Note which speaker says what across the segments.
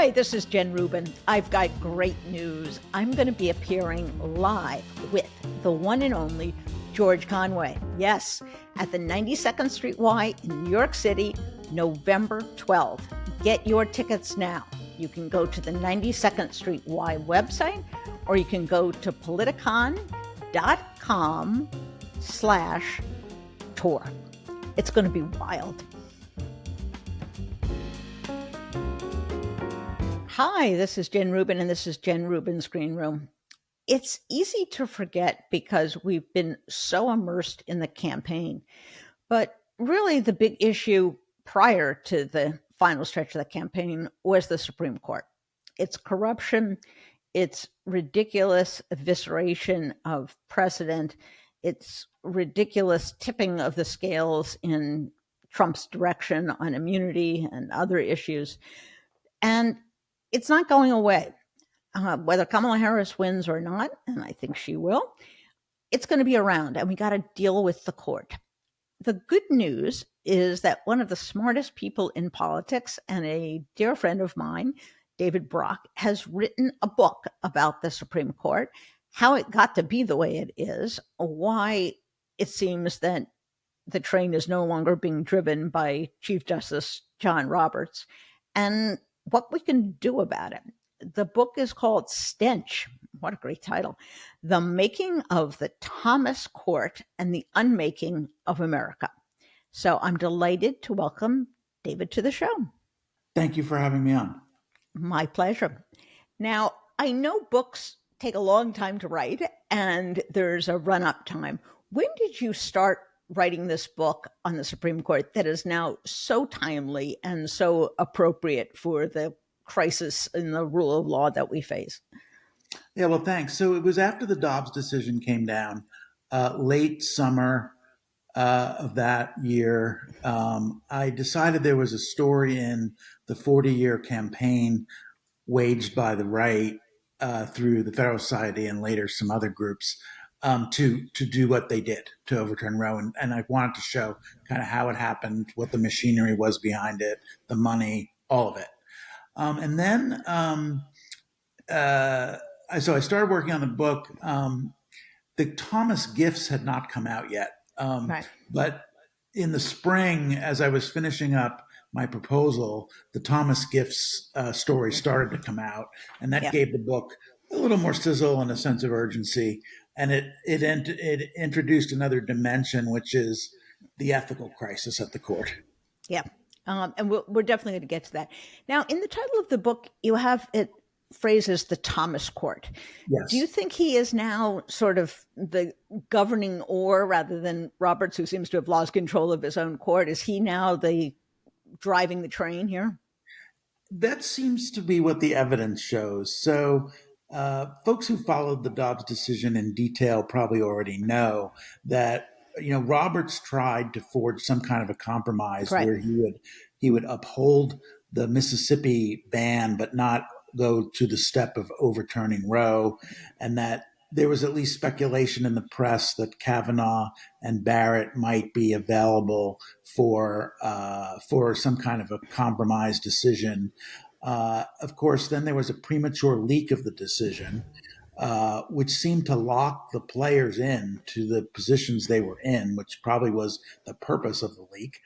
Speaker 1: Hi, this is Jen Rubin. I've got great news. I'm going to be appearing live with the one and only George Conway. Yes, at the 92nd Street Y in New York City, November 12th. Get your tickets now. You can go to the 92nd Street Y website, or you can go to politicon.com/tour. It's going to be wild. Hi, this is Jen Rubin, and this is Jen Rubin's Green Room. It's easy to forget because we've been so immersed in the campaign. But really, the big issue prior to the final stretch of the campaign was the Supreme Court. It's corruption, it's ridiculous evisceration of precedent, it's ridiculous tipping of the scales in Trump's direction on immunity and other issues. And it's not going away. Whether Kamala Harris wins or not, and I think she will, it's going to be around, and we got to deal with the court. The good news is that one of the smartest people in politics and a dear friend of mine, David Brock, has written a book about the Supreme Court, how it got to be the way it is, why it seems that the train is no longer being driven by Chief Justice John Roberts, and what we can do about it. The book is called Stench. What a great title. The Making of the Thomas Court and the Unmaking of America. So I'm delighted to welcome David to the show.
Speaker 2: Thank you for having me on.
Speaker 1: My pleasure. Now, I know books take a long time to write and there's a run-up time. When did you start writing this book on the Supreme Court that is now so timely and so appropriate for the crisis in the rule of law that we face?
Speaker 2: Yeah, well, thanks. So it was after the Dobbs decision came down, late summer of that year. I decided there was a story in the 40-year campaign waged by the right through the Federal Society and later some other groups to do what they did to overturn Roe. And I wanted to show kind of how it happened, what the machinery was behind it, the money, all of it. And then so I started working on the book. The Thomas gifts had not come out yet.
Speaker 1: Right.
Speaker 2: But in the spring, as I was finishing up my proposal, the Thomas gifts story started to come out. And that gave the book a little more sizzle and a sense of urgency. And it introduced another dimension, which is the ethical crisis at the court.
Speaker 1: Yeah. And we're definitely going to get to that. Now, in the title of the book, you have it phrases the Thomas Court.
Speaker 2: Yes.
Speaker 1: Do you think he is now sort of the governing oar rather than Roberts, who seems to have lost control of his own court? Is he now the driving the train here?
Speaker 2: That seems to be what the evidence shows. So folks who followed the Dobbs decision in detail probably already know that Roberts tried to forge some kind of a compromise where he would uphold the Mississippi ban, but not go to the step of overturning Roe, and that there was at least speculation in the press that Kavanaugh and Barrett might be available for some kind of a compromise decision. Of course, then there was a premature leak of the decision, which seemed to lock the players in to the positions they were in, which probably was the purpose of the leak.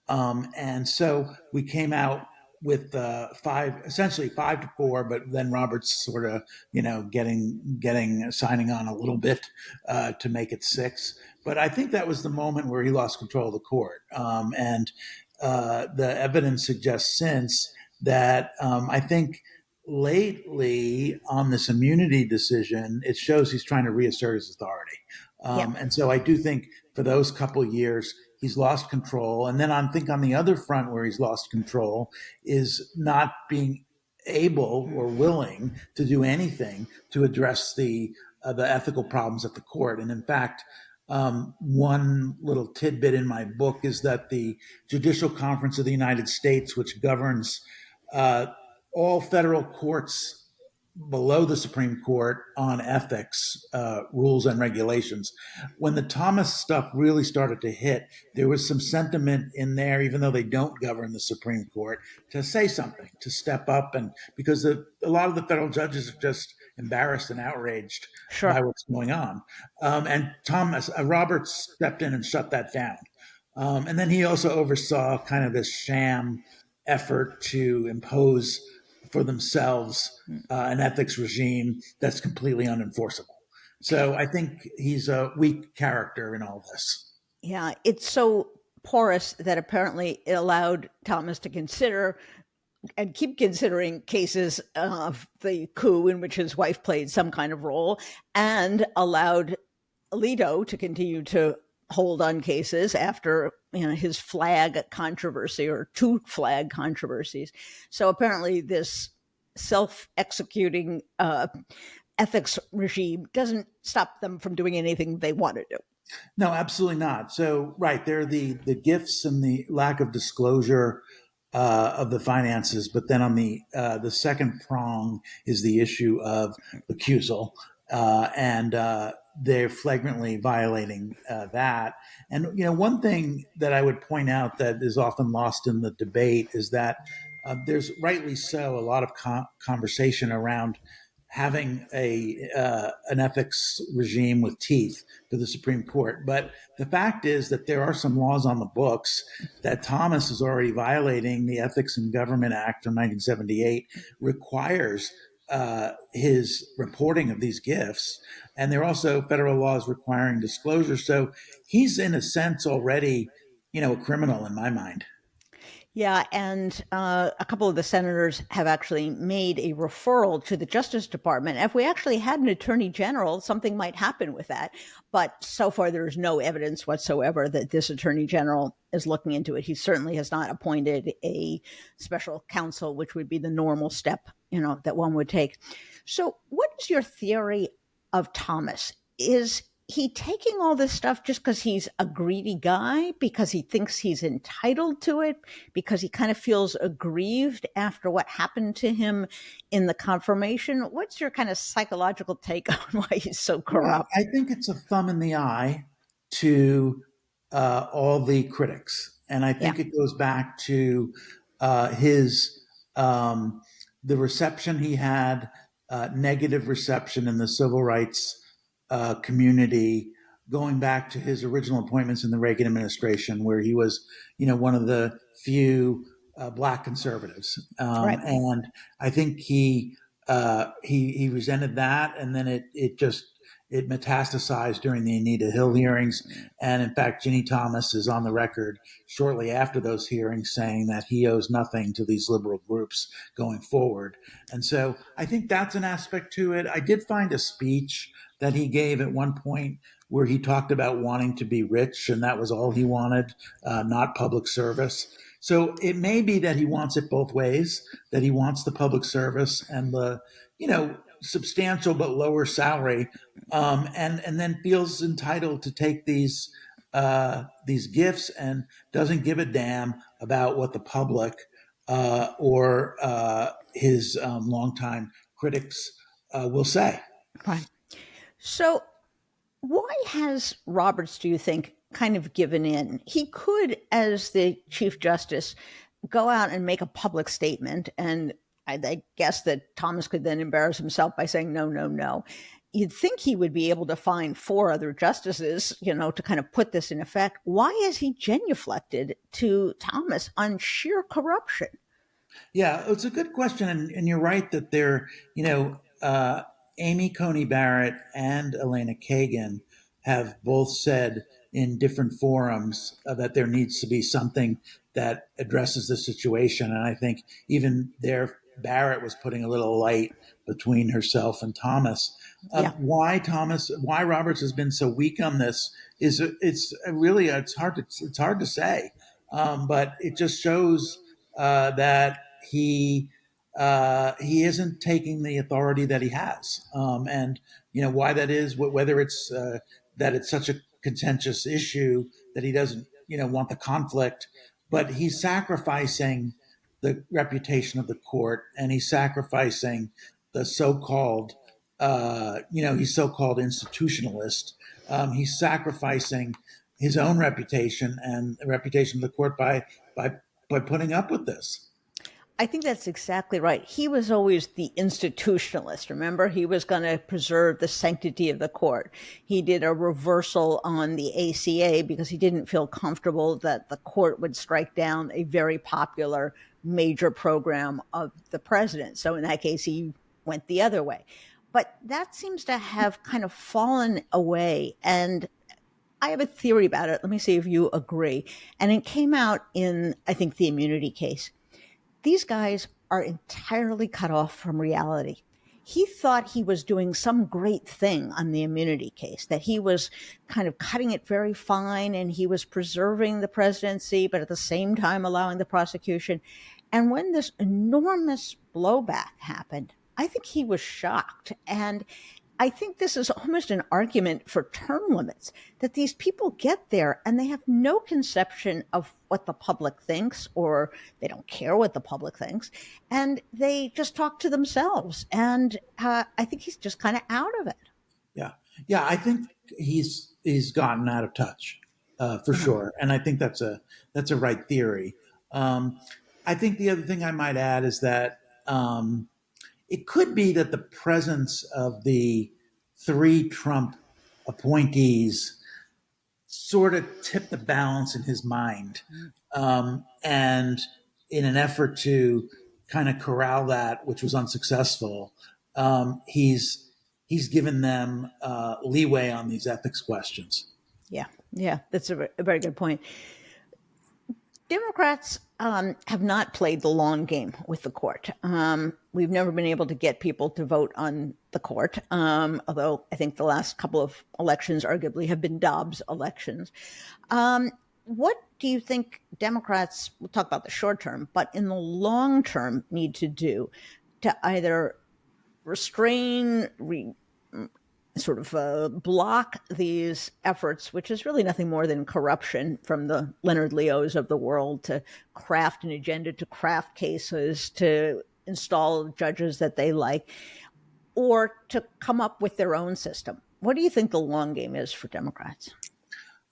Speaker 2: And so we came out with essentially 5-4, but then Roberts sort of, signing on a little bit to make it 6. But I think that was the moment where he lost control of the court. And the evidence suggests since that I think lately on this immunity decision, it shows he's trying to reassert his authority. And so I do think for those couple years, he's lost control. And then I think on the other front where he's lost control is not being able or willing to do anything to address the ethical problems at the court. And in fact, one little tidbit in my book is that the Judicial Conference of the United States, which governs all federal courts below the Supreme Court on ethics rules and regulations. When the Thomas stuff really started to hit, there was some sentiment in there, even though they don't govern the Supreme Court, to say something, to step up, and because a lot of the federal judges are just embarrassed and outraged by
Speaker 1: Sure.
Speaker 2: what's going on. And Thomas Roberts stepped in and shut that down. And then he also oversaw kind of this sham effort to impose for themselves an ethics regime that's completely unenforceable. So I think he's a weak character in all this.
Speaker 1: Yeah, it's so porous that apparently it allowed Thomas to consider and keep considering cases of the coup in which his wife played some kind of role, and allowed Alito to continue to hold on cases after his flag controversy, or two flag controversies. So apparently this self-executing ethics regime doesn't stop them from doing anything they want to do.
Speaker 2: No, absolutely not. So, right, there are the gifts and the lack of disclosure of the finances, but then on the second prong is the issue of accusal, and they're flagrantly violating that. And one thing that I would point out that is often lost in the debate is that there's rightly so a lot of conversation around having an ethics regime with teeth to the Supreme Court. But the fact is that there are some laws on the books that Thomas is already violating. The Ethics in Government Act of 1978 requires his reporting of these gifts. And there are also federal laws requiring disclosure. So he's, in a sense, already, a criminal in my mind.
Speaker 1: Yeah, and a couple of the senators have actually made a referral to the Justice Department. If we actually had an attorney general, something might happen with that. But so far, there's no evidence whatsoever that this attorney general is looking into it. He certainly has not appointed a special counsel, which would be the normal step, that one would take. So, what is your theory of Thomas? Is he taking all this stuff just because he's a greedy guy, because he thinks he's entitled to it, because he kind of feels aggrieved after what happened to him in the confirmation? What's your kind of psychological take on why he's so
Speaker 2: Yeah,
Speaker 1: corrupt?
Speaker 2: I think it's a thumb in the eye to all the critics, and I
Speaker 1: Yeah.
Speaker 2: think it goes back to his the reception he had, negative reception in the civil rights community, going back to his original appointments in the Reagan administration, where he was, one of the few black conservatives,
Speaker 1: Right.
Speaker 2: and I think he resented that, and then it metastasized during the Anita Hill hearings. And in fact, Ginny Thomas is on the record shortly after those hearings saying that he owes nothing to these liberal groups going forward. And so I think that's an aspect to it. I did find a speech that he gave at one point where he talked about wanting to be rich, and that was all he wanted, not public service. So it may be that he wants it both ways, that he wants the public service and the, substantial but lower salary, and then feels entitled to take these gifts and doesn't give a damn about what the public or his longtime critics will say.
Speaker 1: Right. So why has Roberts, do you think, kind of given in? He could, as the Chief Justice, go out and make a public statement. And I guess that Thomas could then embarrass himself by saying, no, no, no. You'd think he would be able to find four other justices, to kind of put this in effect. Why is he genuflected to Thomas on sheer corruption?
Speaker 2: Yeah, it's a good question, and you're right that Amy Coney Barrett and Elena Kagan have both said in different forums that there needs to be something that addresses the situation, and I think even there, Barrett was putting a little light between herself and Thomas.
Speaker 1: Yeah.
Speaker 2: Why Roberts has been so weak on this is it's really it's hard to say, but it just shows that he isn't taking the authority that he has, and why that is. Whether it's that it's such a contentious issue that he doesn't want the conflict, but he's sacrificing the reputation of the court, and he's sacrificing the so-called, he's so-called institutionalist. He's sacrificing his own reputation and the reputation of the court by by putting up with this.
Speaker 1: I think that's exactly right. He was always the institutionalist. Remember, he was going to preserve the sanctity of the court. He did a reversal on the ACA because he didn't feel comfortable that the court would strike down a very popular major program of the president. So in that case, he went the other way. But that seems to have kind of fallen away. And I have a theory about it. Let me see if you agree. And it came out in, I think, the immunity case. These guys are entirely cut off from reality. He thought he was doing some great thing on the immunity case, that he was kind of cutting it very fine and he was preserving the presidency, but at the same time allowing the prosecution. And when this enormous blowback happened, I think he was shocked. And I think this is almost an argument for term limits, that these people get there and they have no conception of what the public thinks, or they don't care what the public thinks, and they just talk to themselves. And I think he's just kind of out of it.
Speaker 2: Yeah, yeah. I think he's gotten out of touch for
Speaker 1: Mhm.
Speaker 2: sure, and I think that's a right theory. Um, I think the other thing I might add is that it could be that the presence of the three Trump appointees sort of tipped the balance in his mind, and in an effort to kind of corral that, which was unsuccessful, he's given them leeway on these ethics questions.
Speaker 1: Yeah, yeah, that's a very good point. Democrats have not played the long game with the court. We've never been able to get people to vote on the court, although I think the last couple of elections arguably have been Dobbs elections. What do you think Democrats, we'll talk about the short term, but in the long term, need to do to either restrain, sort of block these efforts, which is really nothing more than corruption from the Leonard Leos of the world, to craft an agenda, to craft cases, to install judges that they like, or to come up with their own system? What do you think the long game is for Democrats?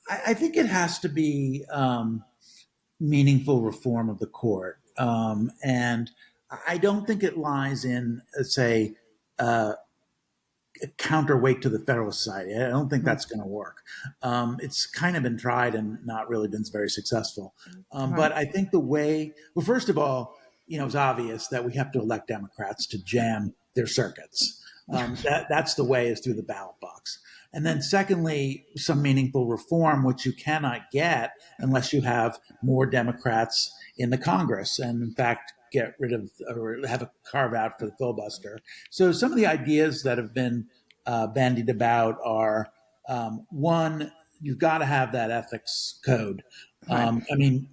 Speaker 2: I think it has to be meaningful reform of the court, and I don't think it lies in, say, uh, counterweight to the Federalist Society. I don't think that's going to work. It's kind of been tried and not really been very successful.
Speaker 1: Right.
Speaker 2: But I think the way, well, first of all, it's obvious that we have to elect Democrats to jam their circuits. That's the way, is through the ballot box. And then secondly, some meaningful reform, which you cannot get unless you have more Democrats in the Congress. And in fact, get rid of or have a carve out for the filibuster. So some of the ideas that have been bandied about are, one, you've got to have that ethics code.
Speaker 1: Right.
Speaker 2: I mean,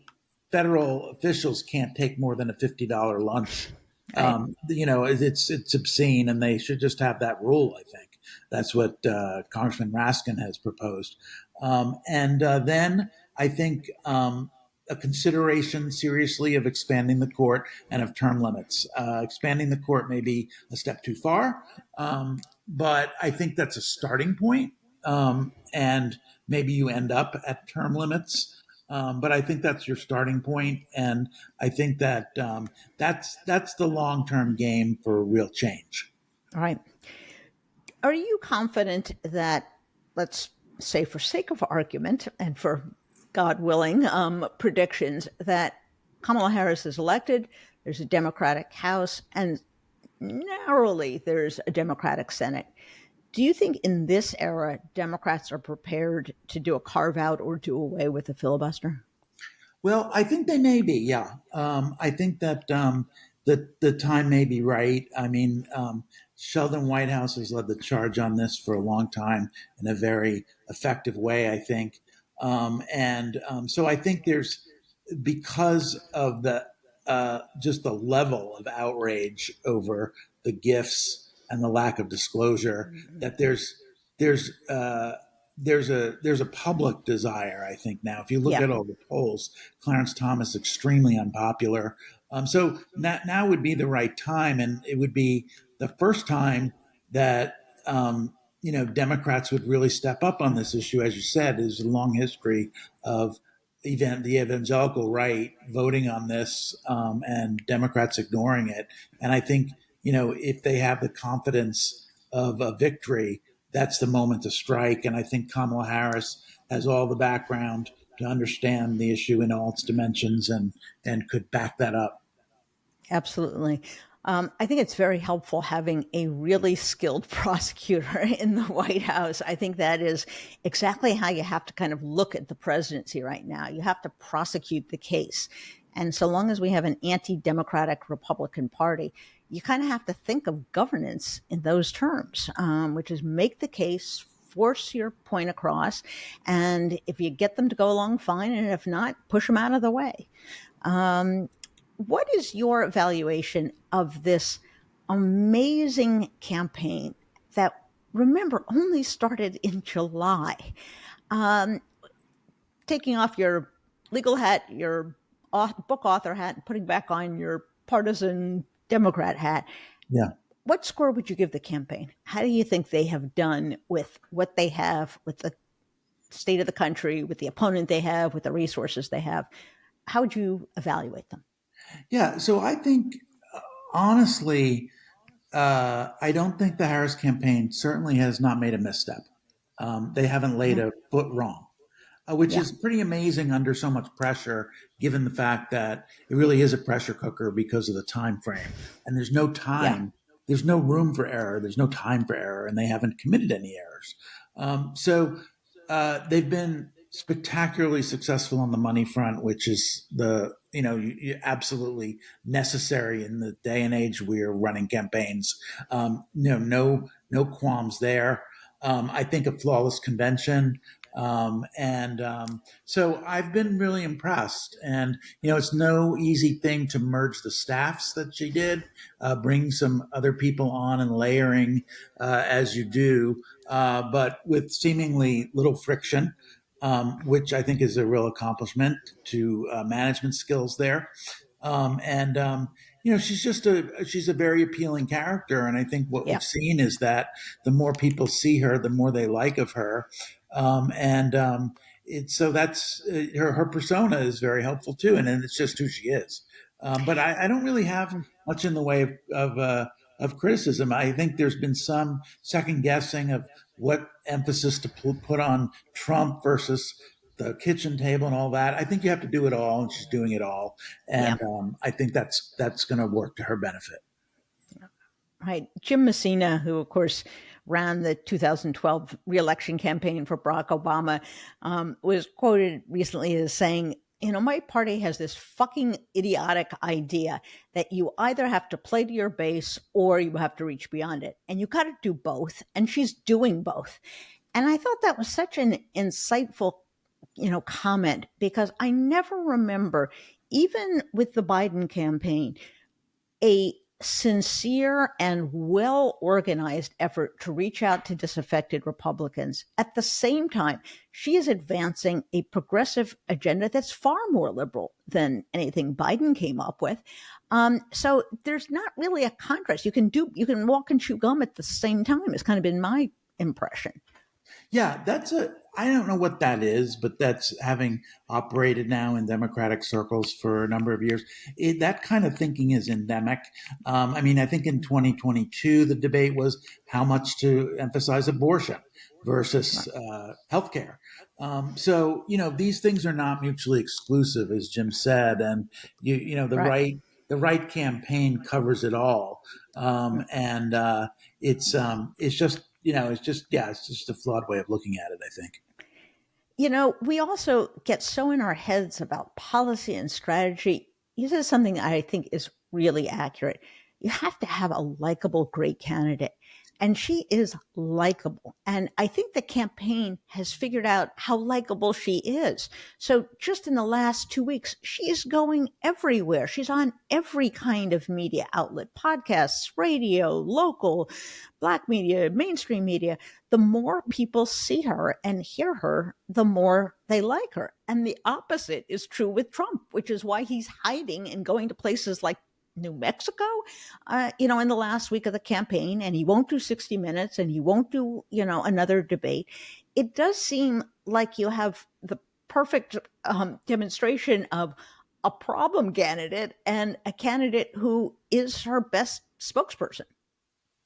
Speaker 2: federal officials can't take more than a $50 lunch.
Speaker 1: Right.
Speaker 2: It's obscene, and they should just have that rule. I think that's what Congressman Raskin has proposed, and then I think a consideration seriously of expanding the court and of term limits. Expanding the court may be a step too far, but I think that's a starting point, and maybe you end up at term limits. But I think that's your starting point, and I think that that's the long term game for real change.
Speaker 1: All right. Are you confident that, let's say, for sake of argument and for God willing predictions, that Kamala Harris is elected, there's a Democratic House, and narrowly there's a Democratic Senate? Do you think in this era, Democrats are prepared to do a carve out or do away with the filibuster?
Speaker 2: Well, I think they may be. Yeah, I think that the time may be right. I mean, Sheldon Whitehouse has led the charge on this for a long time in a very effective way, I think, and so I think there's, because of the just the level of outrage over the gifts and the lack of disclosure, that there's a public desire, I think, now. If you look
Speaker 1: Yeah.
Speaker 2: at all the polls, Clarence Thomas extremely unpopular. So now would be the right time, and it would be the first time that Democrats would really step up on this issue. As you said, there's a long history of the evangelical right voting on this, and Democrats ignoring it. And I think if they have the confidence of a victory, that's the moment to strike. And I think Kamala Harris has all the background to understand the issue in all its dimensions and could back that up.
Speaker 1: Absolutely. I think it's very helpful having a really skilled prosecutor in the White House. I think that is exactly how you have to kind of look at the presidency right now. You have to prosecute the case. And so long as we have an anti-democratic Republican Party, you kind of have to think of governance in those terms, which is make the case, force your point across, and if you get them to go along, fine, and if not, push them out of the way. What is your evaluation of this amazing campaign that, remember, only started in July? Um, Taking off your legal hat, your book author hat, and putting back on your partisan Democrat hat.
Speaker 2: Yeah.
Speaker 1: What score would you give the campaign? How do you think they have done with what they have, with the state of the country, with the opponent they have, with the resources they have? How would you evaluate them?
Speaker 2: Yeah. So I think, honestly, I don't think the Harris campaign certainly has not made a misstep. They haven't laid
Speaker 1: Mhm.
Speaker 2: a foot wrong, which
Speaker 1: Yeah,
Speaker 2: is pretty amazing under so much pressure, given the fact that it really is a pressure cooker because of the time frame. And there's no
Speaker 1: yeah,
Speaker 2: time, there's no room for error, there's no time for error, and they haven't committed any errors. So they've been spectacularly successful on the money front, which is absolutely necessary in the day and age we're running campaigns. No qualms there. I think a flawless convention. So I've been really impressed. And, it's no easy thing to merge the staffs that she did, bring some other people on and layering as you do, but with seemingly little friction, which I think is a real accomplishment to management skills there. And she's a very appealing character, and I think what
Speaker 1: yeah.
Speaker 2: we've seen is that the more people see her, the more they like of her, and it's so that's her persona is very helpful too, and it's just who she is. But I don't really have much in the way of criticism. I think there's been some second guessing of what emphasis to put on Trump versus the kitchen table and all that. I think you have to do it all, and she's doing it all,
Speaker 1: Yeah,
Speaker 2: and I think that's going to work to her benefit.
Speaker 1: right. Jim Messina, who of course ran the 2012 reelection campaign for Barack Obama, was quoted recently as saying, my party has this fucking idiotic idea that you either have to play to your base or you have to reach beyond it. And you got to do both. And she's doing both. And I thought that was such an insightful, comment, because I never remember, even with the Biden campaign, a sincere and well organized effort to reach out to disaffected Republicans. At the same time, she is advancing a progressive agenda that's far more liberal than anything Biden came up with. So there's not really a contrast. You can walk and chew gum at the same time. It's kind of been my impression.
Speaker 2: Yeah, I don't know what that is, but that's having operated now in Democratic circles for a number of years. That kind of thinking is endemic. I mean, I think in 2022, the debate was how much to emphasize abortion versus healthcare. These things are not mutually exclusive, as Jim said, and
Speaker 1: Right.
Speaker 2: the right campaign covers it all, and it's just it's just a flawed way of looking at it, I think.
Speaker 1: We also get so in our heads about policy and strategy. You said something I think is really accurate. You have to have a likable, great candidate. And she is likable. And I think the campaign has figured out how likable she is. So just in the last 2 weeks, she is going everywhere. She's on every kind of media outlet, podcasts, radio, local, black media, mainstream media. The more people see her and hear her, the more they like her. And the opposite is true with Trump, which is why he's hiding and going to places like New Mexico, in the last week of the campaign, and he won't do 60 Minutes and he won't do, another debate. It does seem like you have the perfect demonstration of a problem candidate and a candidate who is her best spokesperson.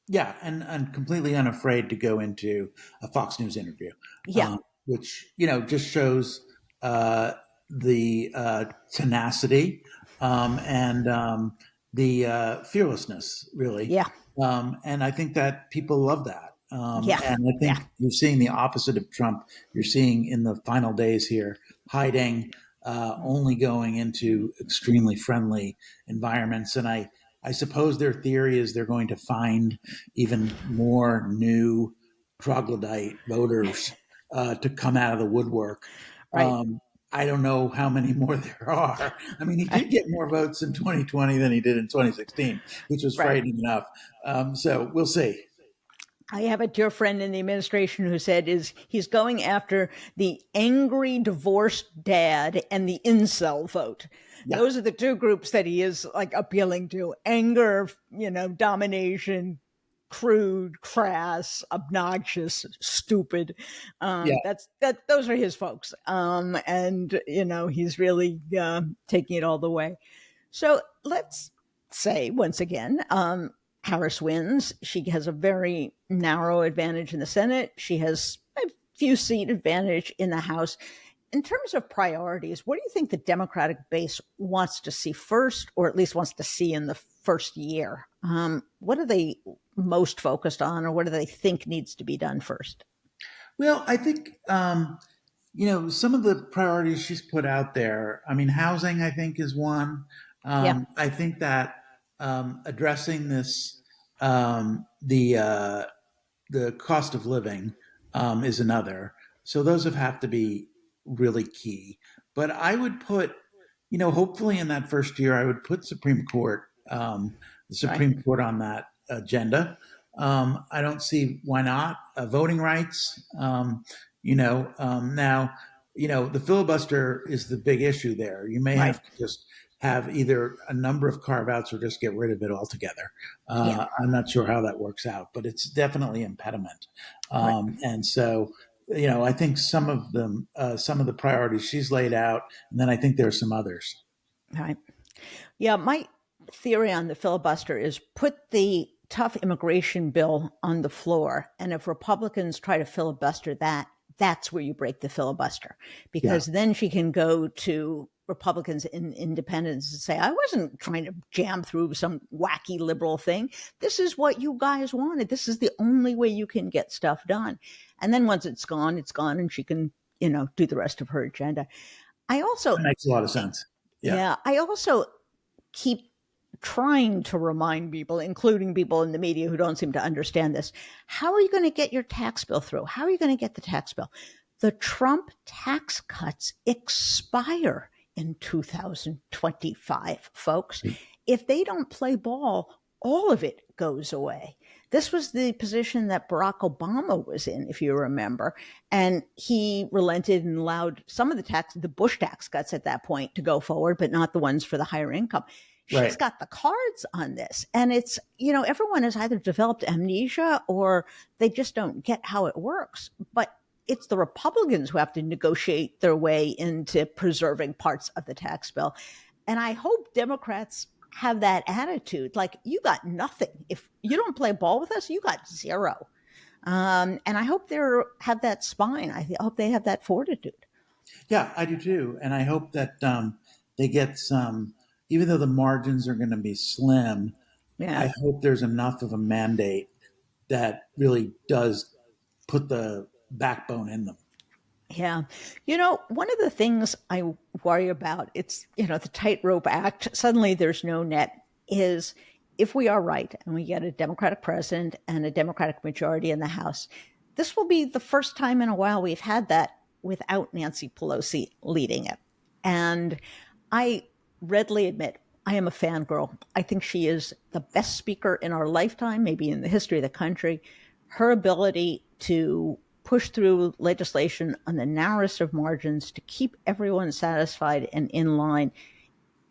Speaker 2: Yeah, and completely unafraid to go into a Fox News interview,
Speaker 1: Yeah,
Speaker 2: which just shows the tenacity and the fearlessness, really.
Speaker 1: yeah,
Speaker 2: And I think that people love that.
Speaker 1: yeah,
Speaker 2: And I
Speaker 1: yeah,
Speaker 2: think you're seeing the opposite of Trump. You're seeing in the final days here hiding, only going into extremely friendly environments. And I suppose their theory is they're going to find even more new troglodyte voters to come out of the woodwork.
Speaker 1: right.
Speaker 2: Um, I don't know how many more there are. I mean, he did get more votes in 2020 than he did in 2016, which was
Speaker 1: Right.
Speaker 2: frightening enough. So we'll see.
Speaker 1: I have a dear friend in the administration who said is he's going after the angry divorced dad and the incel vote.
Speaker 2: Yeah,
Speaker 1: Those are the two groups that he is like appealing to. Anger, domination, crude, crass, obnoxious, stupid.
Speaker 2: yeah.
Speaker 1: Those are his folks. And he's really taking it all the way. So let's say once again, Harris wins. She has a very narrow advantage in the Senate. She has a few seat advantage in the House. In terms of priorities, what do you think the Democratic base wants to see first, or at least wants to see in the first year? What are they most focused on, or what do they think needs to be done first?
Speaker 2: Well, I think some of the priorities she's put out there. I mean, housing, I think, is one.
Speaker 1: Yeah,
Speaker 2: I think that addressing this, the cost of living, is another. So those have to be really key. But I would put, hopefully in that first year, I would put the
Speaker 1: right,
Speaker 2: Supreme Court on that agenda. I don't see why not. Voting rights, now, the filibuster is the big issue there. You may
Speaker 1: right,
Speaker 2: have to just have either a number of carve outs or just get rid of it altogether.
Speaker 1: yeah,
Speaker 2: I'm not sure how that works out, but it's definitely impediment.
Speaker 1: right,
Speaker 2: And so, I think some of the priorities she's laid out, and then I think there's some others.
Speaker 1: right. Yeah, my theory on the filibuster is put the tough immigration bill on the floor. And if Republicans try to filibuster that, that's where you break the filibuster.
Speaker 2: Yeah.
Speaker 1: Because then she can go to Republicans and independents and say, I wasn't trying to jam through some wacky liberal thing. This is what you guys wanted. This is the only way you can get stuff done. And then once it's gone, and she can, do the rest of her agenda. I also,
Speaker 2: That makes a lot of sense. Yeah.
Speaker 1: yeah, I also keep trying to remind people, including people in the media who don't seem to understand this, how are you going to get your tax bill through? How are you going to get the tax bill? The Trump tax cuts expire in 2025, folks. If they don't play ball, all of it goes away. This was the position that Barack Obama was in, if you remember. And he relented and allowed some of the Bush tax cuts at that point to go forward, but not the ones for the higher income. She's
Speaker 2: Right.
Speaker 1: got the cards on this. And it's, everyone has either developed amnesia or they just don't get how it works. But it's the Republicans who have to negotiate their way into preserving parts of the tax bill. And I hope Democrats have that attitude. Like, you got nothing. If you don't play ball with us, you got zero. And I hope they have that spine. I hope they have that fortitude.
Speaker 2: Yeah, I do too. And I hope that they get some, even though the margins are going to be slim,
Speaker 1: Yeah.
Speaker 2: I hope there's enough of a mandate that really does put the backbone in them.
Speaker 1: Yeah. One of the things I worry about, it's, the tightrope act, suddenly there's no net, is if we are right and we get a Democratic president and a Democratic majority in the House, this will be the first time in a while we've had that without Nancy Pelosi leading it. And I readily admit I am a fangirl. I think she is the best speaker in our lifetime, maybe in the history of the country. Her ability to push through legislation on the narrowest of margins to keep everyone satisfied and in line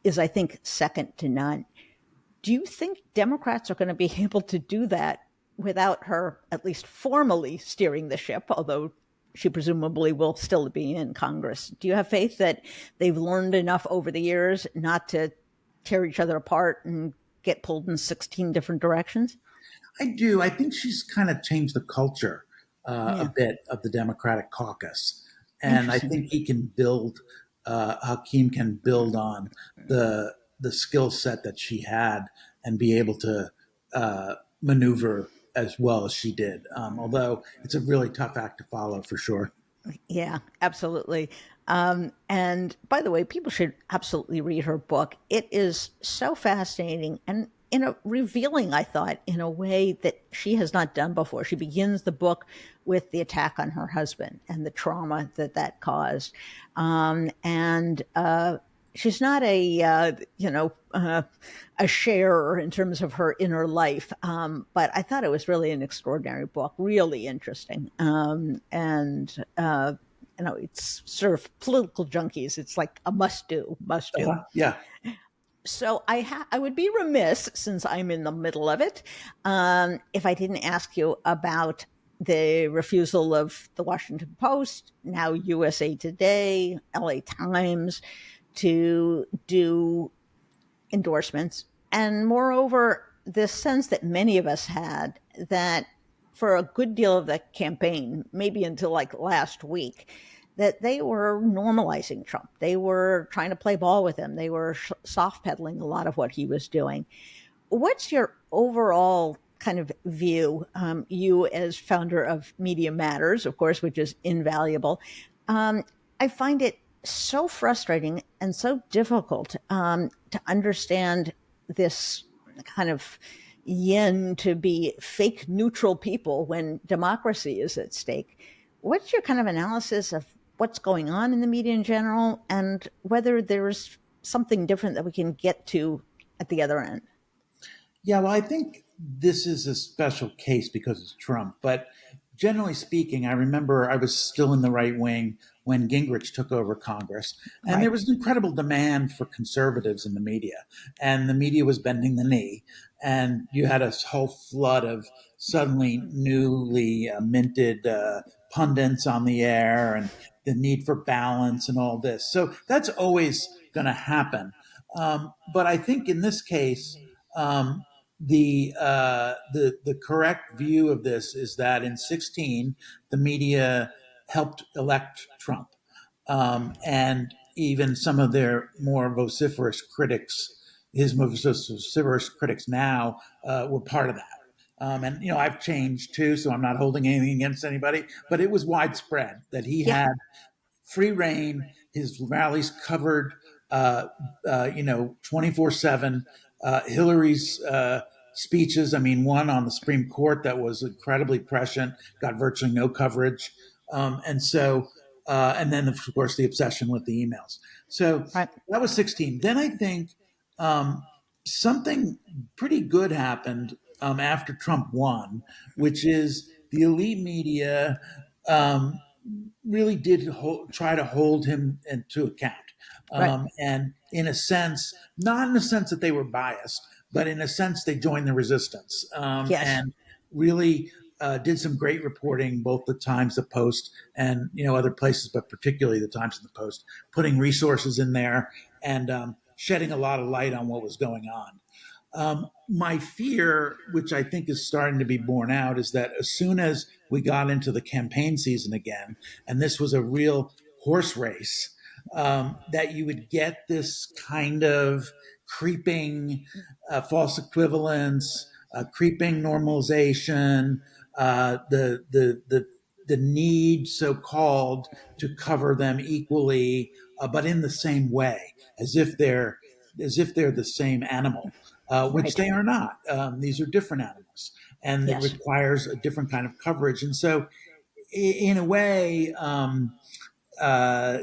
Speaker 1: is, I think, second to none. Do you think Democrats are going to be able to do that without her at least formally steering the ship, although she presumably will still be in Congress? Do you have faith that they've learned enough over the years not to tear each other apart and get pulled in 16 different directions?
Speaker 2: I do. I think she's kind of changed the culture a
Speaker 1: Yeah,
Speaker 2: bit of the Democratic caucus, and I
Speaker 1: interesting.
Speaker 2: think he can build. Hakeem can build on the skill set that she had and be able to maneuver as well as she did. Although it's a really tough act to follow for sure.
Speaker 1: Yeah, absolutely. And by the way, people should absolutely read her book. It is so fascinating and revealing, I thought, in a way that she has not done before. She begins the book with the attack on her husband and the trauma that that caused. And she's not a sharer in terms of her inner life. But I thought it was really an extraordinary book, really interesting. It's sort of political junkies. It's like a must do, must do.
Speaker 2: Yeah.
Speaker 1: So I would be remiss, since I'm in the middle of it, if I didn't ask you about the refusal of the Washington Post, now USA Today, LA Times, to do endorsements. And moreover, this sense that many of us had that for a good deal of the campaign, maybe until like last week, that they were normalizing Trump. They were trying to play ball with him. They were soft pedaling a lot of what he was doing. What's your overall kind of view, you as founder of Media Matters, of course, which is invaluable? I find it so frustrating and so difficult to understand this kind of yin to be fake neutral people when democracy is at stake. What's your kind of analysis of what's going on in the media in general and whether there's something different that we can get to at the other end?
Speaker 2: Yeah, well, I think this is a special case because it's Trump. But generally speaking, I remember I was still in the right wing when Gingrich took over Congress, and there
Speaker 1: Right.
Speaker 2: was an incredible demand for conservatives in the media, and the media was bending the knee, and you had a whole flood of suddenly newly minted pundits on the air, and the need for balance and all this. So that's always going to happen. But I think in this case, um, the correct view of this is that in 16 the media helped elect Trump, and even some of their more vociferous critics, his most vociferous critics now, were part of that. And I've changed too, so I'm not holding anything against anybody. But it was widespread that he
Speaker 1: Yeah.
Speaker 2: had free reign. His rallies covered, 24/7. Hillary's speeches, I mean, one on the Supreme Court that was incredibly prescient, got virtually no coverage. And then, of course, the obsession with the emails. So
Speaker 1: Right.
Speaker 2: that was 16. Then I think um, something pretty good happened after Trump won, which is the elite media um, really did try to hold him to account.
Speaker 1: Right.
Speaker 2: And in a sense, not in a sense that they were biased, but in a sense they joined the resistance,
Speaker 1: Yes.
Speaker 2: and really did some great reporting, both the Times, the Post, and other places, but particularly the Times and the Post, putting resources in there and shedding a lot of light on what was going on. My fear, which I think is starting to be borne out, is that as soon as we got into the campaign season again, and this was a real horse race, that you would get this kind of creeping false equivalence, creeping normalization, the need, so called, to cover them equally, but in the same way, as if they're the same animal, which
Speaker 1: Right.
Speaker 2: they are not. These are different animals, and it
Speaker 1: Yes.
Speaker 2: requires a different kind of coverage. And so, in a way, uh,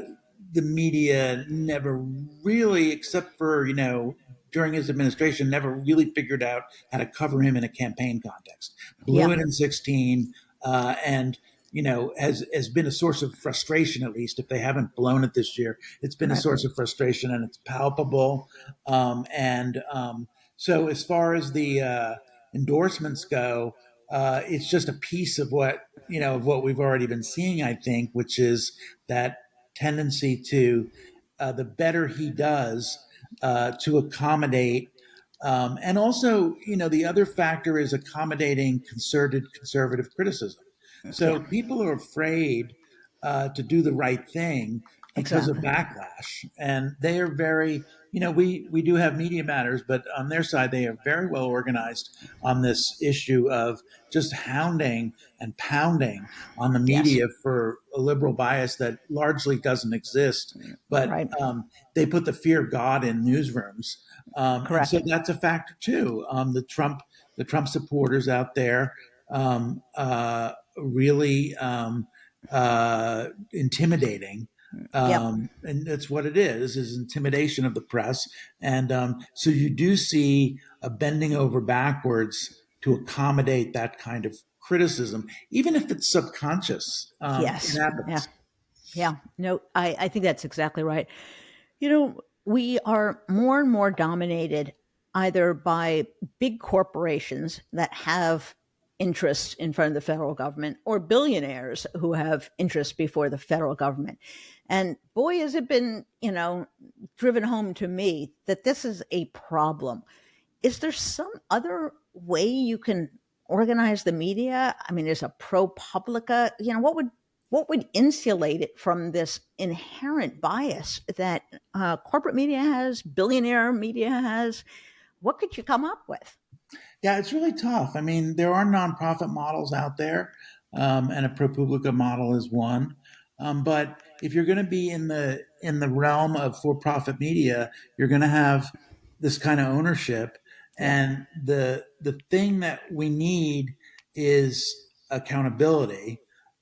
Speaker 2: the media never really, except for during his administration, never really figured out how to cover him in a campaign context. Blew
Speaker 1: Yeah.
Speaker 2: it in 16, and has been a source of frustration. At least if they haven't blown it this year, it's been a
Speaker 1: Right.
Speaker 2: source of frustration, and it's palpable. And So as far as the endorsements go, it's just a piece of what of what we've already been seeing, I think, which is that tendency to the better he does to accommodate. And also, the other factor is accommodating concerted conservative criticism.
Speaker 1: Yeah,
Speaker 2: So people are afraid to do the right thing because of
Speaker 1: exactly.
Speaker 2: backlash, and they are very. We do have Media Matters, but on their side, they are very well organized on this issue of just hounding and pounding on the
Speaker 1: Yes,
Speaker 2: media for a liberal bias that largely doesn't exist. But
Speaker 1: right.
Speaker 2: they put the fear of God in newsrooms, and so
Speaker 1: Correct.
Speaker 2: that's a factor too. The Trump supporters out there really intimidating.
Speaker 1: Yep.
Speaker 2: And that's what it is intimidation of the press. And so you do see a bending over backwards to accommodate that kind of criticism, even if it's subconscious. It
Speaker 1: Yes. Yeah.
Speaker 2: happens.
Speaker 1: Yeah. No, I think that's exactly right. We are more and more dominated either by big corporations that have interests in front of the federal government or billionaires who have interests before the federal government. And boy, has it been, driven home to me that this is a problem. Is there some other way you can organize the media? I mean, there's a ProPublica. What would insulate it from this inherent bias that corporate media has, billionaire media has? What could you come up with?
Speaker 2: Yeah, it's really tough. I mean, there are nonprofit models out there, and a ProPublica model is one. But if you're going to be in the realm of for-profit media, you're going to have this kind of ownership,
Speaker 1: Yeah.
Speaker 2: and the thing that we need is accountability.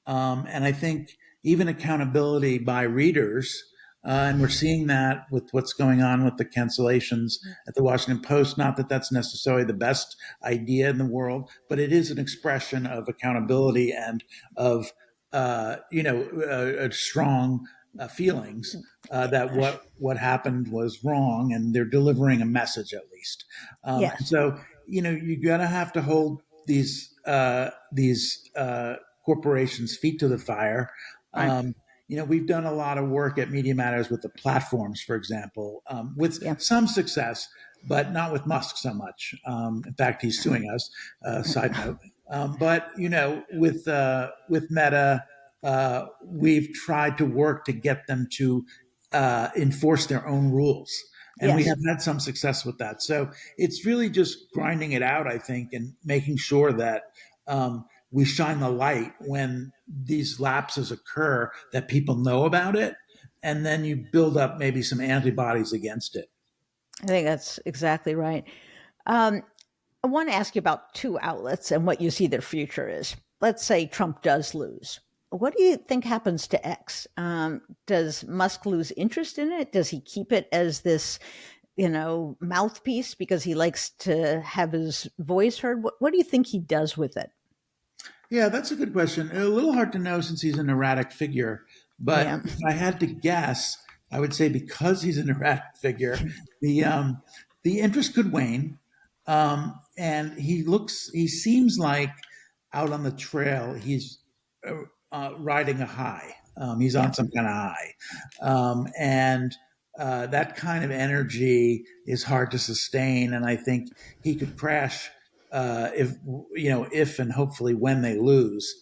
Speaker 2: And I think even accountability by readers. And we're seeing that with what's going on with the cancellations at the Washington Post. Not that that's necessarily the best idea in the world, but it is an expression of accountability and of strong feelings that what happened was wrong, and they're delivering a message at least. And
Speaker 1: Yes.
Speaker 2: so you're gonna have to hold these corporations' feet to the fire.
Speaker 1: Right.
Speaker 2: We've done a lot of work at Media Matters with the platforms, for example, with
Speaker 1: Yeah.
Speaker 2: some success, but not with Musk so much. In fact, he's suing us. Side note. But with Meta, we've tried to work to get them to enforce their own rules, and we
Speaker 1: Yes.
Speaker 2: have had some success with that. So it's really just grinding it out, I think, and making sure that we shine the light when these lapses occur, that people know about it, and then you build up maybe some antibodies against it.
Speaker 1: I think that's exactly right. Um, I want to ask you about two outlets and what you see their future is. Let's say Trump does lose. What do you think happens to X? Does Musk lose interest in it? Does he keep it as this, mouthpiece because he likes to have his voice heard? What do you think he does with it?
Speaker 2: Yeah, that's a good question. A little hard to know since he's an erratic figure. But
Speaker 1: Yeah.
Speaker 2: if I had to guess, I would say because he's an erratic figure, the interest could wane. And he seems like out on the trail, he's riding a high. He's
Speaker 1: Yeah.
Speaker 2: on some kind of high. And that kind of energy is hard to sustain. And I think he could crash if and hopefully when they lose.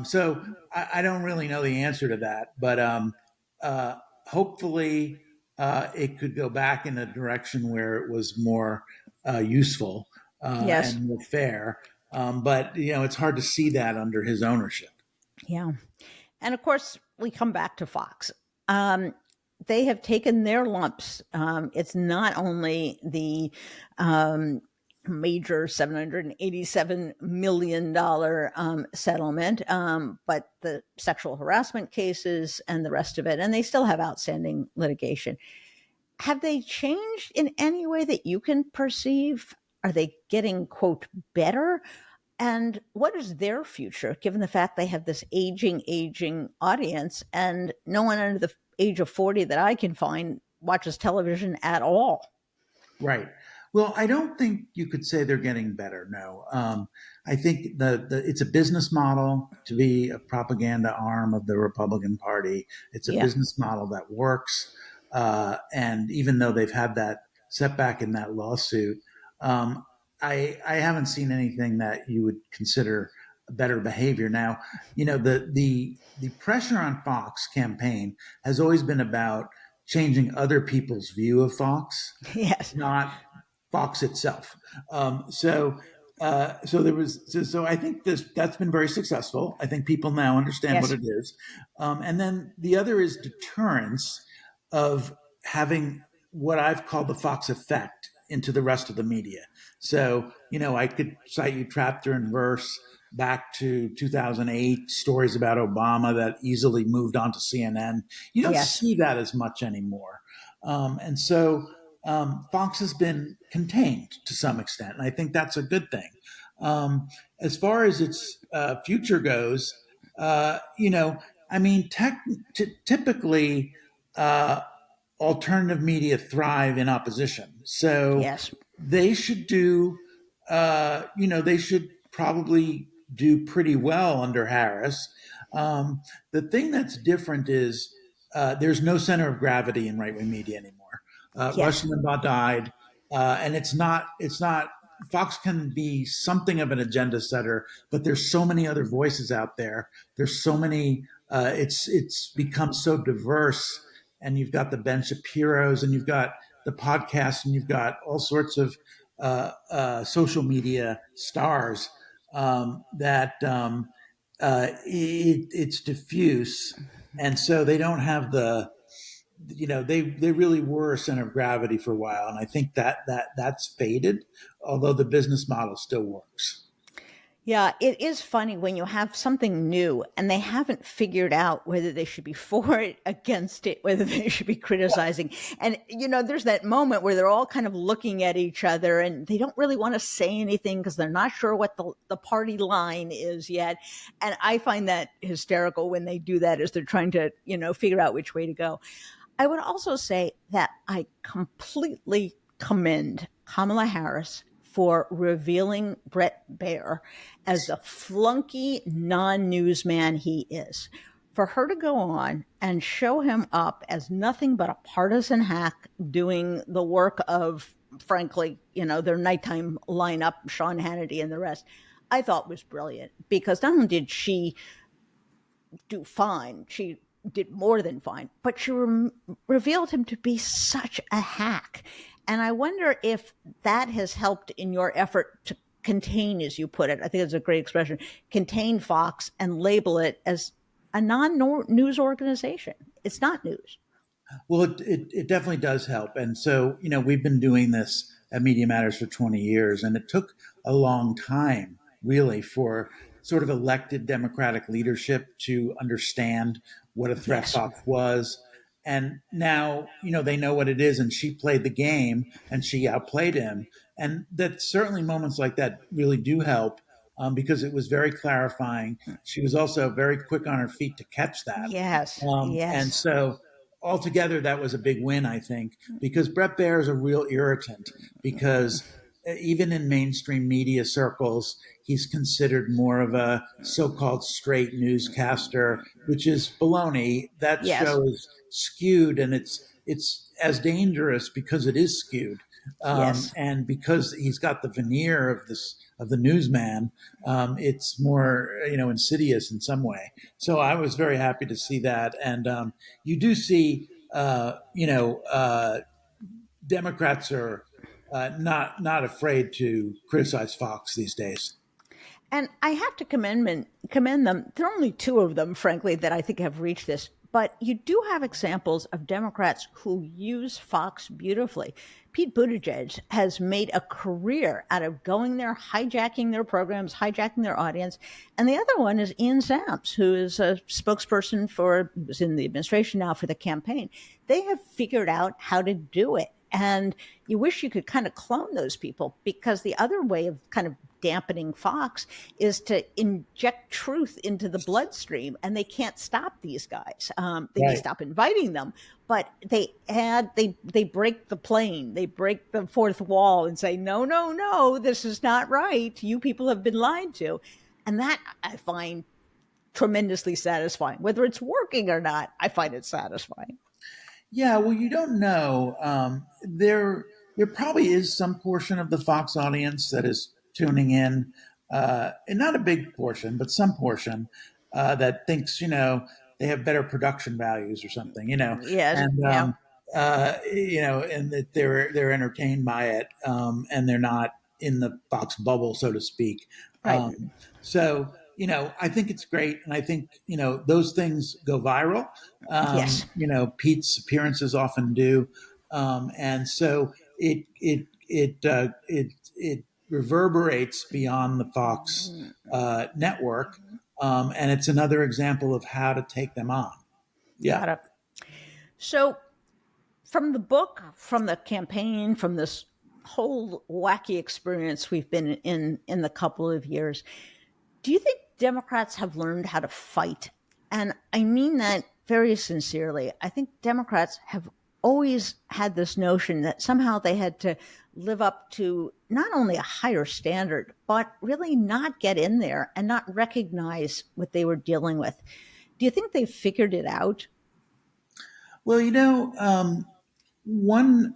Speaker 2: So I don't really know the answer to that, but uh, hopefully it could go back in a direction where it was more useful
Speaker 1: Yes.
Speaker 2: and more fair. But it's hard to see that under his ownership.
Speaker 1: Yeah. And of course, we come back to Fox. Um, they have taken their lumps. It's not only the major $787 million settlement, but the sexual harassment cases and the rest of it. And they still have outstanding litigation. Have they changed in any way that you can perceive? Are they getting, quote, better? And what is their future, given the fact they have this aging audience and no one under the age of 40 that I can find watches television at all?
Speaker 2: Right. Well, I don't think you could say they're getting better. No, I think it's a business model to be a propaganda arm of the Republican Party. It's a
Speaker 1: Yeah.
Speaker 2: business model that works, and even though they've had that setback in that lawsuit, um, I haven't seen anything that you would consider better behavior. Now, the pressure on Fox campaign has always been about changing other people's view of Fox,
Speaker 1: Yes.
Speaker 2: not Fox itself. So there was so I think that's been very successful. I think people now understand what
Speaker 1: Yes.
Speaker 2: it is, and then the other is deterrence of having what I've called the Fox effect into the rest of the media. So I could cite you chapter and verse back to 2008 stories about Obama that easily moved on to CNN. You don't
Speaker 1: Yes.
Speaker 2: see that as much anymore, and so Fox has been contained to some extent, and I think that's a good thing. As far as its future goes, I mean, typically, uh, alternative media thrive in opposition, so
Speaker 1: Yes.
Speaker 2: they should do, they should probably do pretty well under Harris. The thing that's different is there's no center of gravity in right wing media anymore. Rush
Speaker 1: Yes.
Speaker 2: Limbaugh died, and it's not. Fox can be something of an agenda setter, but there's so many other voices out there. There's so many. It's become so diverse, and you've got the Ben Shapiro's, and you've got the podcast, and you've got all sorts of social media stars that it's diffuse, and so they don't have they really were a center of gravity for a while, and I think that's faded, although the business model still works.
Speaker 1: Yeah, it is funny when you have something new and they haven't figured out whether they should be for it, against it, whether they should be criticizing. And, there's that moment where they're all kind of looking at each other and they don't really want to say anything because they're not sure what the party line is yet. And I find that hysterical when they do that as they're trying to, figure out which way to go. I would also say that I completely commend Kamala Harris for revealing Brett Baier as the flunky non-newsman he is. For her to go on and show him up as nothing but a partisan hack doing the work of, frankly, their nighttime lineup, Sean Hannity and the rest, I thought was brilliant because not only did she do fine. She did more than fine, but she revealed him to be such a hack. And I wonder if that has helped in your effort to contain, as you put it, I think it's a great expression, contain Fox and label it as a non-news organization. It's not news.
Speaker 2: Well, it definitely does help. And so, we've been doing this at Media Matters for 20 years, and it took a long time, really, for sort of elected Democratic leadership to understand what a threat
Speaker 1: Yes.
Speaker 2: Fox was. And now, they know what it is, and she played the game and she outplayed him. And that certainly moments like that really do help because it was very clarifying. She was also very quick on her feet to catch that.
Speaker 1: Yes.
Speaker 2: And
Speaker 1: Yes.
Speaker 2: so altogether, that was a big win, I think, because Brett Baer is a real irritant. Because even in mainstream media circles, he's considered more of a so-called straight newscaster, which is baloney. That
Speaker 1: Yes.
Speaker 2: show is skewed, and it's as dangerous because it is skewed,
Speaker 1: Yes.
Speaker 2: and because he's got the veneer of the newsman. It's more insidious in some way. So I was very happy to see that, and you do see Democrats are not afraid to criticize Fox these days.
Speaker 1: And I have to commend them. There are only two of them, frankly, that I think have reached this. But you do have examples of Democrats who use Fox beautifully. Pete Buttigieg has made a career out of going there, hijacking their programs, hijacking their audience. And the other one is Ian Sams, who is a spokesperson was in the administration now for the campaign. They have figured out how to do it. And you wish you could kind of clone those people because the other way of kind of dampening Fox is to inject truth into the bloodstream, and they can't stop these guys. They may
Speaker 2: Right.
Speaker 1: stop inviting them, but they break the plane, they break the fourth wall, and say, no, no, no, this is not right. You people have been lied to, and that I find tremendously satisfying. Whether it's working or not, I find it satisfying.
Speaker 2: Yeah, well, you don't know. There probably is some portion of the Fox audience that is tuning in, and not a big portion, but some portion that thinks they have better production values or something,
Speaker 1: Yes,
Speaker 2: and
Speaker 1: yeah,
Speaker 2: and that they're entertained by it, and they're not in the Fox bubble, so to speak.
Speaker 1: right.
Speaker 2: So I think it's great, and I think those things go viral.
Speaker 1: Yes.
Speaker 2: Pete's appearances often do, and so it reverberates beyond the Fox network, and it's another example of how to take them on. Yeah.
Speaker 1: Got it. So, from the book, from the campaign, from this whole wacky experience we've been in the couple of years, do you think Democrats have learned how to fight? And I mean that very sincerely. I think Democrats have always had this notion that somehow they had to live up to not only a higher standard, but really not get in there and not recognize what they were dealing with. Do you think they've figured it out?
Speaker 2: Well, one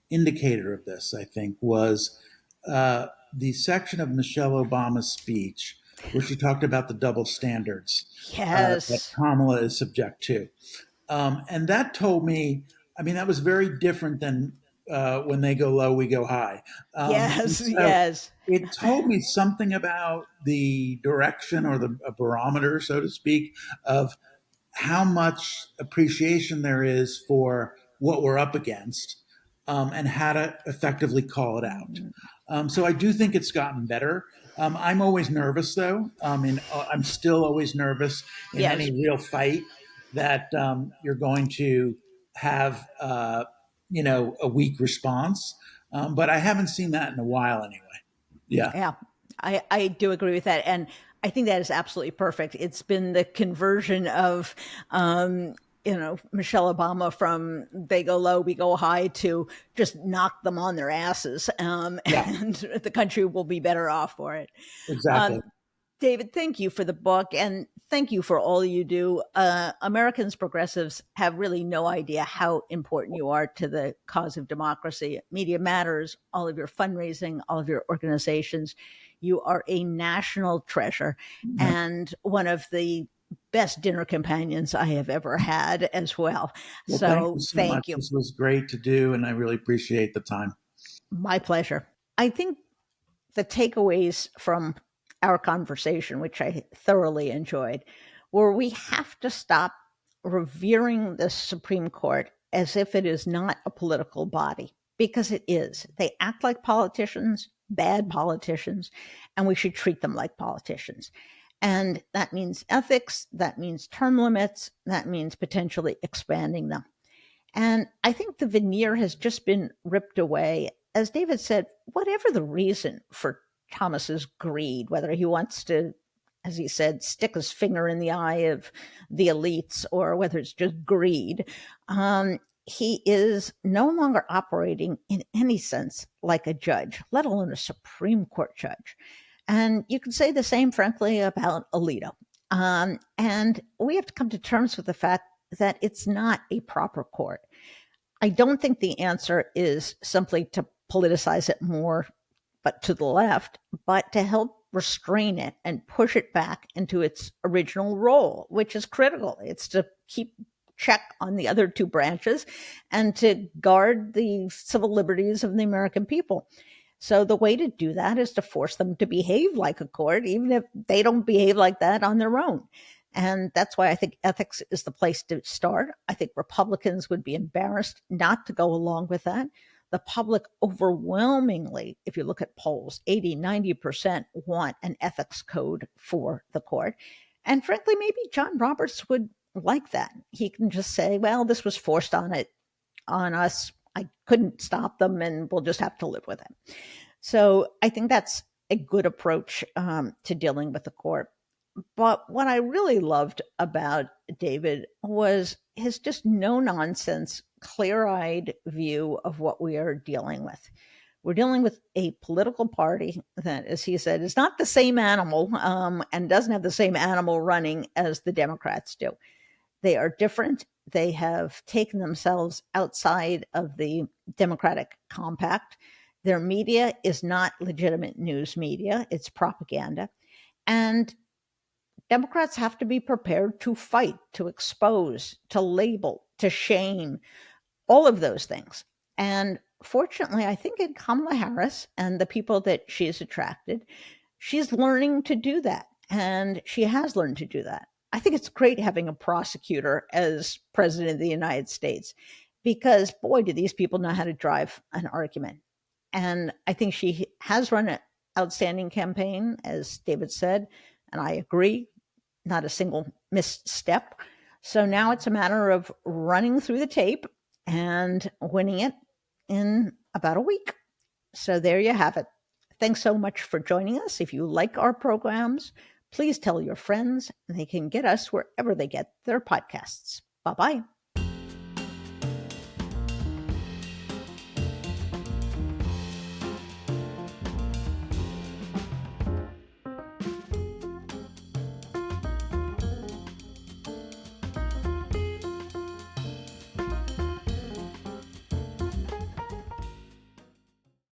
Speaker 2: indicator of this, I think, was the section of Michelle Obama's speech where she talked about the double standards that
Speaker 1: Yes.
Speaker 2: Kamala is subject to. And that told me, I mean, that was very different than when they go low, we go high. And
Speaker 1: Yes.
Speaker 2: so
Speaker 1: Yes.
Speaker 2: it told me something about the direction or the a barometer, so to speak, of how much appreciation there is for what we're up against, and how to effectively call it out. So I do think it's gotten better. I'm always nervous, though. I'm still always nervous in any
Speaker 1: Yes.
Speaker 2: real fight that you're going to have, a weak response. But I haven't seen that in a while, anyway. Yeah.
Speaker 1: Yeah, I do agree with that. And I think that is absolutely perfect. It's been the conversion of, Michelle Obama from they go low, we go high to just knock them on their asses.
Speaker 2: Yeah.
Speaker 1: And the country will be better off for it.
Speaker 2: Exactly.
Speaker 1: Um, David, thank you for the book and thank you for all you do. Americans, progressives, have really no idea how important you are to the cause of democracy. Media Matters, all of your fundraising, all of your organizations. You are a national treasure
Speaker 2: Yeah.
Speaker 1: and one of the best dinner companions I have ever had as well.
Speaker 2: Well, thank you
Speaker 1: So
Speaker 2: so much.
Speaker 1: thank you.
Speaker 2: This was great to do, and I really appreciate the time.
Speaker 1: My pleasure. I think the takeaways from our conversation, which I thoroughly enjoyed, were we have to stop revering the Supreme Court as if it is not a political body, because it is. They act like politicians, bad politicians, and we should treat them like politicians. And that means ethics, that means term limits, that means potentially expanding them. And I think the veneer has just been ripped away. As David said, whatever the reason for Thomas's greed, whether he wants to, as he said, stick his finger in the eye of the elites or whether it's just greed, he is no longer operating in any sense like a judge, let alone a Supreme Court judge. And you can say the same, frankly, about Alito. And we have to come to terms with the fact that it's not a proper court. I don't think the answer is simply to politicize it more, but to the left, but to help restrain it and push it back into its original role, which is critical. It's to keep check on the other two branches and to guard the civil liberties of the American people. So the way to do that is to force them to behave like a court, even if they don't behave like that on their own. And that's why I think ethics is the place to start. I think Republicans would be embarrassed not to go along with that. The public overwhelmingly, if you look at polls, 80, 90% want an ethics code for the court. And frankly, maybe John Roberts would like that. He can just say, well, this was forced on us. I couldn't stop them and we'll just have to live with it. So I think that's a good approach to dealing with the court. But what I really loved about David was his just no nonsense, clear eyed view of what we are dealing with. We're dealing with a political party that, as he said, is not the same animal and doesn't have the same animal running as the Democrats do. They are different. They have taken themselves outside of the Democratic compact. Their media is not legitimate news media, it's propaganda. And Democrats have to be prepared to fight, to expose, to label, to shame, all of those things. And fortunately, I think in Kamala Harris and the people that she has attracted, she's learning to do that. And she has learned to do that. I think it's great having a prosecutor as president of the United States because, boy, do these people know how to drive an argument. And I think she has run an outstanding campaign, as David said, and I agree, not a single misstep. So now it's a matter of running through the tape and winning it in about a week. So there you have it. Thanks so much for joining us. If you like our programs, please tell your friends. They can get us wherever they get their podcasts. Bye bye.